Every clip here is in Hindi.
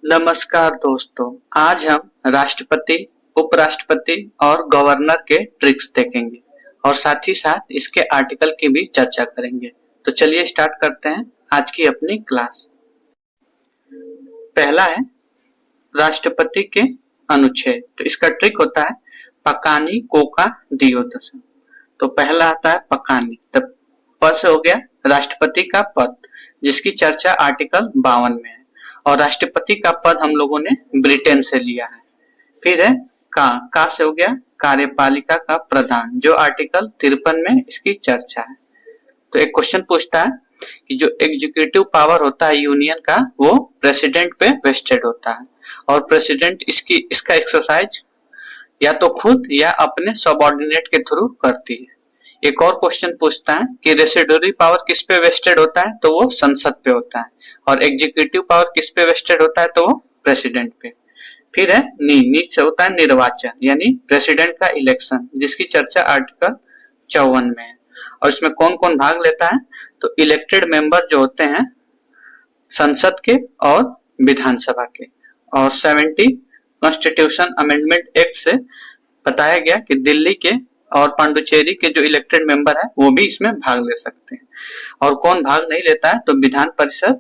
नमस्कार दोस्तों, आज हम राष्ट्रपति, उपराष्ट्रपति और गवर्नर के ट्रिक्स देखेंगे और साथ ही साथ इसके आर्टिकल की भी चर्चा करेंगे। तो चलिए स्टार्ट करते हैं आज की अपनी क्लास। पहला है राष्ट्रपति के अनुच्छेद। तो इसका ट्रिक होता है पकानी कोका दियोदसम। तो पहला आता है पकानी, तब प से हो गया राष्ट्रपति का पद, जिसकी चर्चा आर्टिकल 52 में है और राष्ट्रपति का पद हम लोगों ने ब्रिटेन से लिया है। फिर है का से हो गया कार्यपालिका का प्रधान, जो आर्टिकल 53 में इसकी चर्चा है। तो एक क्वेश्चन पूछता है कि जो एग्जीक्यूटिव पावर होता है यूनियन का, वो प्रेसिडेंट पे वेस्टेड होता है और प्रेसिडेंट इसका एक्सरसाइज या तो खुद या अपने सबऑर्डिनेट के थ्रू करती है। एक और क्वेश्चन पूछता है कि रेसिडुअरी पावर किस पे वेस्टेड होता है, तो वो संसद पे होता है, और एग्जीक्यूटिव पावर किस पे वेस्टेड होता है, तो वो प्रेसिडेंट पे। फिर है नी से होता है निर्वाचन, यानी प्रेसिडेंट का इलेक्शन, जिसकी चर्चा आर्टिकल 54 में है। और इसमें कौन कौन भाग लेता है, तो इलेक्टेड मेंबर जो होते हैं संसद के और विधानसभा के। और 70 कॉन्स्टिट्यूशन अमेंडमेंट एक्ट से बताया गया कि दिल्ली के और पांडुचेरी के जो इलेक्टेड मेंबर है वो भी इसमें भाग ले सकते हैं। और कौन भाग नहीं लेता है, तो विधान परिषद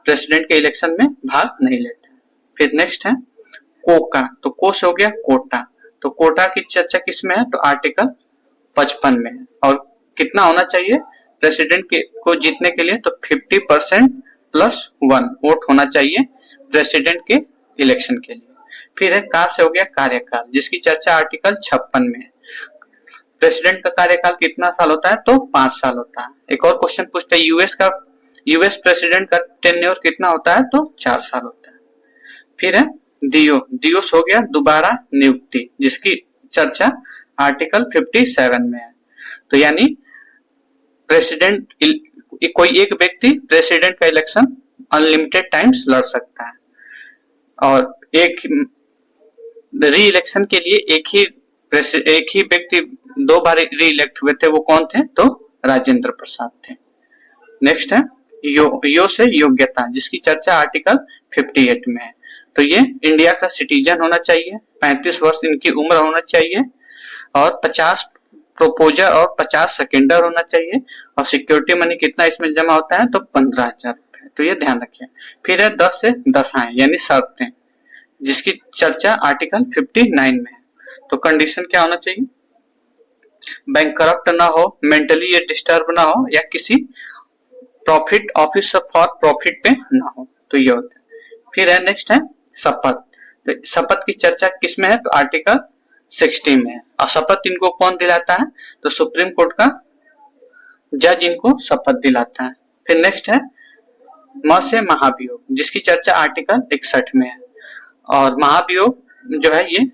प्रेसिडेंट के इलेक्शन में भाग नहीं लेता है। फिर नेक्स्ट है कोका, तो को से हो गया कोटा। तो कोटा की चर्चा किसमें है, तो आर्टिकल 55 में है। और कितना होना चाहिए प्रेसिडेंट को जीतने के लिए, तो 50% प्लस 1 वोट होना चाहिए प्रेसिडेंट के इलेक्शन के लिए। फिर है का से हो गया कार्यकाल, जिसकी चर्चा आर्टिकल 56 में है। प्रेसिडेंट का कार्यकाल कितना साल होता है, तो 5 साल होता है। एक और क्वेश्चन पूछते हैं यूएस प्रेसिडेंट का टेन्योर कितना होता है, तो 4 साल होता है। फिर है दियोस हो गया दोबारा नियुक्ति, जिसकी चर्चा आर्टिकल 57 में है। तो यानी प्रेसिडेंट कोई एक व्यक्ति प्रेसिडेंट का इलेक्शन अनलिमिटेड टाइम्स लड़ सकता है, और एक री इलेक्शन के लिए एक ही व्यक्ति 2 बार री इलेक्ट हुए थे। वो कौन थे, तो राजेंद्र प्रसाद थे। नेक्स्ट है यो से योग्यता, जिसकी चर्चा आर्टिकल 58 में है। तो ये इंडिया का सिटीजन होना चाहिए, 35 वर्ष इनकी उम्र होना चाहिए, और 50 प्रोपोजर और 50 सेकेंडर होना चाहिए, और सिक्योरिटी मनी कितना इसमें जमा होता है, तो 15,000 रुपए। तो ये ध्यान रखिए। फिर है 10 से दशाएं, यानी शर्तें, जिसकी चर्चा आर्टिकल 59 में है। तो कंडीशन क्या होना चाहिए, बैंक करप्ट ना हो, मेंटली ये डिस्टर्ब ना हो, या किसी प्रॉफिट ऑफिस फॉर प्रॉफिट पे ना हो। तो ये होता है। फिर है नेक्स्ट है शपथ। तो शपथ की चर्चा किसमें है, तो आर्टिकल 60 में है। और शपथ इनको कौन दिलाता है, तो सुप्रीम कोर्ट का जज इनको शपथ दिलाता है। फिर नेक्स्ट है म से महाभियोग, जिसकी चर्चा आर्टिकल 61 में है। और महाभियोग जो है ये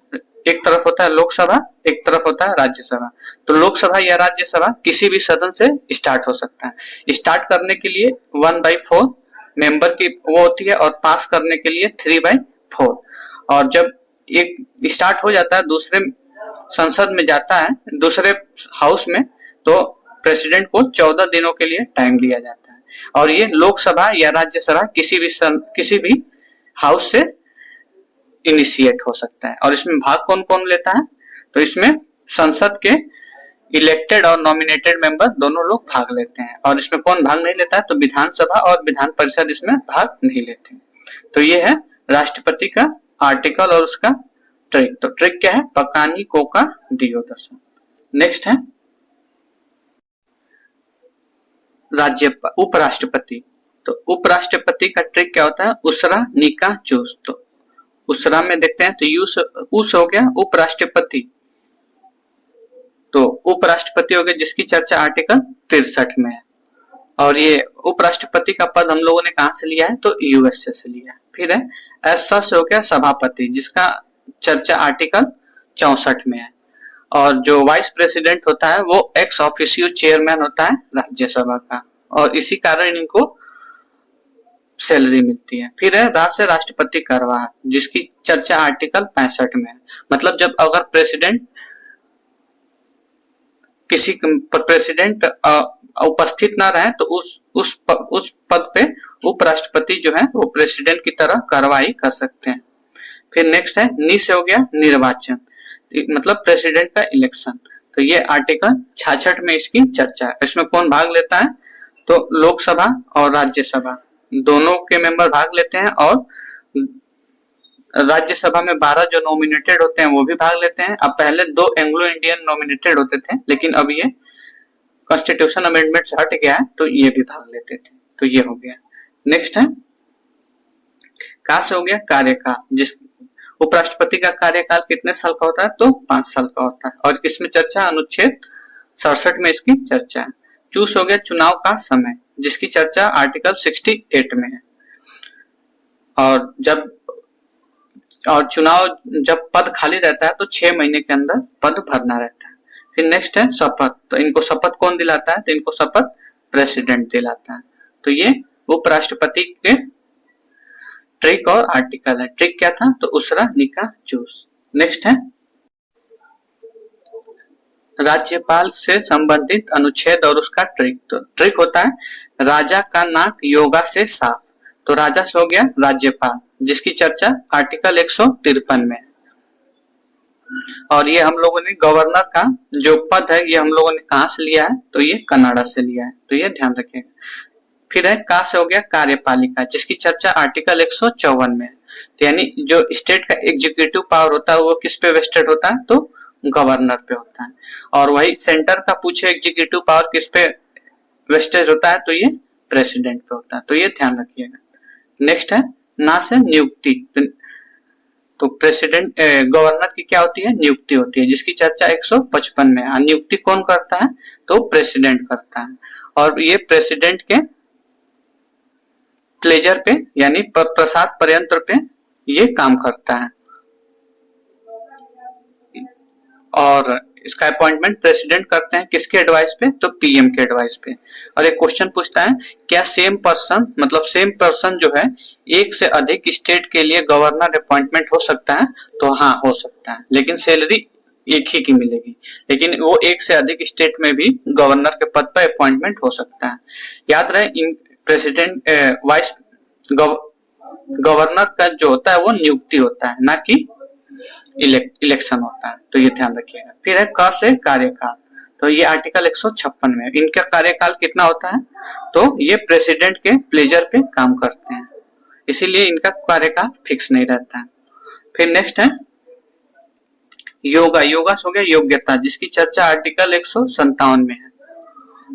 एक तरफ होता है लोकसभा, एक तरफ होता है राज्यसभा। तो लोकसभा या राज्यसभा किसी भी सदन से स्टार्ट हो सकता है। स्टार्ट करने के लिए 1/4 मेंबर की वो होती है, और पास करने के लिए 3/4। और जब एक स्टार्ट हो जाता है, दूसरे संसद में जाता है, दूसरे हाउस में, तो प्रेसिडेंट को 14 दिनों के लिए टाइम दिया जाता है। और ये लोकसभा या राज्यसभा किसी भी हाउस से इनिशिएट हो सकता है। और इसमें भाग कौन कौन लेता है, तो इसमें संसद के इलेक्टेड और नॉमिनेटेड मेंबर दोनों लोग भाग लेते हैं। और इसमें कौन भाग नहीं लेता है, तो विधानसभा और विधान परिषद इसमें भाग नहीं लेते। तो ये है राष्ट्रपति का आर्टिकल और उसका ट्रिक। तो ट्रिक क्या है, पकानी कोका दियोदसम। नेक्स्ट है उपराष्ट्रपति। तो उपराष्ट्रपति का ट्रिक क्या होता है, उसरा निका चूस। तो उसरा में देखते हैं, तो उस हो गया उपराष्ट्रपति। तो उपराष्ट्रपति हो गया, जिसकी चर्चा आर्टिकल 63 में है। और ये उपराष्ट्रपति का पद हम लोगों ने कहां से लिया है, तो यूएसए से लिया है। फिर है ऐसा से हो गया सभापति, जिसका चर्चा आर्टिकल 64 में है। और जो वाइस प्रेसिडेंट होता है वो एक्स ऑफिशियो चेयरमैन होता है राज्यसभा का, और इसी कारण इनको सैलरी मिलती है। फिर है राज से राष्ट्रपति कार्यवाह, जिसकी चर्चा आर्टिकल 65 में है। मतलब जब अगर प्रेसिडेंट उपस्थित ना रहे तो उस पद पे उपराष्ट्रपति जो है वो प्रेसिडेंट की तरह कार्रवाई कर सकते हैं। फिर नेक्स्ट है नी से हो गया निर्वाचन, मतलब प्रेसिडेंट का इलेक्शन। तो ये आर्टिकल 66 में इसकी चर्चा है। इसमें कौन भाग लेता है, तो लोकसभा और राज्यसभा दोनों के मेंबर भाग लेते हैं, और राज्यसभा में 12 जो नॉमिनेटेड होते हैं वो भी भाग लेते हैं। अब पहले 2 एंग्लो इंडियन नॉमिनेटेड होते थे, लेकिन अब ये कॉन्स्टिट्यूशन अमेंडमेंट से हट गया है तो ये भी भाग लेते थे। तो ये हो गया। नेक्स्ट है का से हो गया कार्यकाल, जिस उपराष्ट्रपति का कार्यकाल कितने साल का होता है, तो 5 साल का होता है, और इसमें चर्चा अनुच्छेद 67 में इसकी चर्चा है। चूस हो गया चुनाव का समय, जिसकी चर्चा आर्टिकल 68 में है, और चुनाव जब पद खाली रहता है तो 6 महीने के अंदर पद भरना रहता है। फिर नेक्स्ट है शपथ, तो इनको शपथ कौन दिलाता है, तो इनको शपथ प्रेसिडेंट दिलाता है। तो ये उपराष्ट्रपति के ट्रिक और आर्टिकल है। ट्रिक क्या था, तो उसरा निका जूस। नेक्स्ट है राज्यपाल से संबंधित अनुच्छेद और उसका ट्रिक। तो ट्रिक होता है राजा का नाक योगा से साफ, तो राजा से हो गया राज्यपाल, जिसकी चर्चा आर्टिकल 153 में है। और ये हम लोगों ने गवर्नर का जो पद है ये हम लोगों ने कहां से लिया है, तो ये कनाडा से लिया है, तो ये ध्यान रखिएगा। फिर है का से हो गया कार्यपालिका, जिसकी चर्चा आर्टिकल 154 में है। तो यानी जो स्टेट का एग्जीक्यूटिव पावर होता है वो किस पे वेस्टेड होता है, तो गवर्नर पे होता है, और वही सेंटर का पूछे एग्जीक्यूटिव पावर किस पे वेस्टेज होता है, तो ये प्रेसिडेंट पे होता है, तो ये ध्यान रखिएगा। नेक्स्ट है ना से नियुक्ति, तो प्रेसिडेंट गवर्नर की क्या होती है, नियुक्ति होती है, जिसकी चर्चा 155 में है। नियुक्ति कौन करता है, तो प्रेसिडेंट करता है, और ये प्रेसिडेंट के प्लेजर पे यानी प्रसाद पर्यंत्र पे ये काम करता है, और इसका अपॉइंटमेंट प्रेसिडेंट करते हैं किसके एडवाइस पे, तो पीएम के एडवाइस पे। और एक क्वेश्चन पूछता है क्या सेम पर्सन, मतलब सेम पर्सन जो है एक से अधिक स्टेट के लिए गवर्नर अपॉइंटमेंट हो सकता है, तो हाँ हो सकता है, लेकिन सैलरी एक ही की मिलेगी, लेकिन वो एक से अधिक स्टेट में भी गवर्नर के पद पर अपॉइंटमेंट हो सकता है। याद रहे प्रेसिडेंट वाइस गवर्नर का जो होता है वो नियुक्ति होता है, ना कि इलेक्शन होता है, तो ये ध्यान रखिएगा। फिर है क से कार्यकाल, तो ये आर्टिकल 156 में, इनका कार्यकाल कितना होता है, तो ये प्रेसिडेंट के प्लेजर पे काम करते हैं, इसीलिए इनका कार्यकाल फिक्स नहीं रहता है। फिर नेक्स्ट है योगा, योगा हो गया योग्यता, जिसकी चर्चा आर्टिकल 157 में है,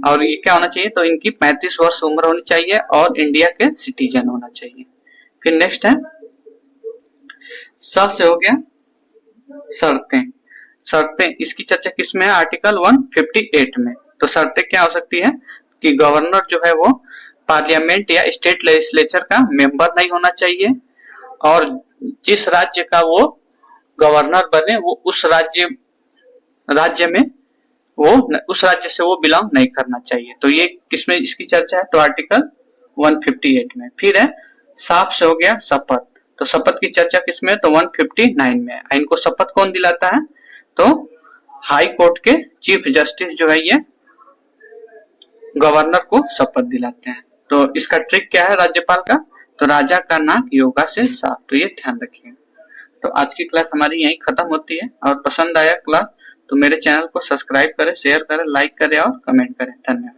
और ये क्या होना चाहिए, तो इनकी 35 वर्ष उम्र होनी चाहिए और इंडिया के सिटीजन होना चाहिए। फिर नेक्स्ट है से हो गया शर्तें, शर्तें इसकी चर्चा किसमें है, आर्टिकल 158 में। तो शर्तें क्या हो सकती है कि गवर्नर जो है वो पार्लियामेंट या स्टेट लेजिस्लेचर का मेंबर नहीं होना चाहिए, और जिस राज्य का वो गवर्नर बने वो उस राज्य में वो उस राज्य से वो बिलोंग नहीं करना चाहिए। तो ये किसमें इसकी चर्चा है, तो आर्टिकल 158 में। फिर है साफ से हो गया शपथ, तो शपथ की चर्चा किसमें, तो 159 में। इनको शपथ कौन दिलाता है, तो हाई कोर्ट के चीफ जस्टिस जो है ये गवर्नर को शपथ दिलाते हैं। तो इसका ट्रिक क्या है राज्यपाल का, तो राजा का नाक योगा से साफ, तो ये ध्यान रखिए। तो आज की क्लास हमारी यहीं खत्म होती है, और पसंद आया क्लास तो मेरे चैनल को सब्सक्राइब करें, शेयर करें, लाइक करें और कमेंट करें। धन्यवाद।